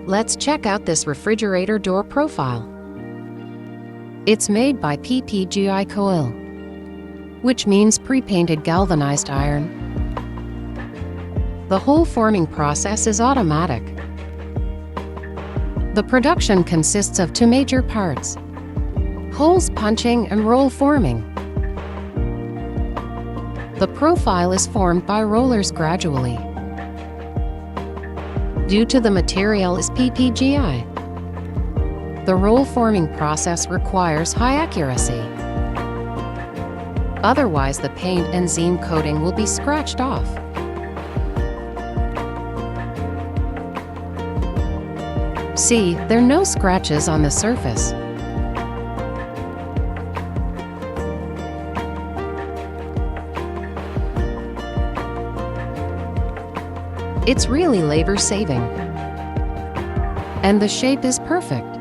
Let's check out this refrigerator door profile. It's made by PPGI coil, which means pre-painted galvanized iron. The hole forming process is automatic. The production consists of two major parts: holes punching and roll forming. The profile is formed by rollers gradually. Due to the material is PPGI, the roll forming process requires high accuracy. Otherwise, the paint and seam coating will be scratched off. See, there are no scratches on the surface. It's really labor-saving, and the shape is perfect.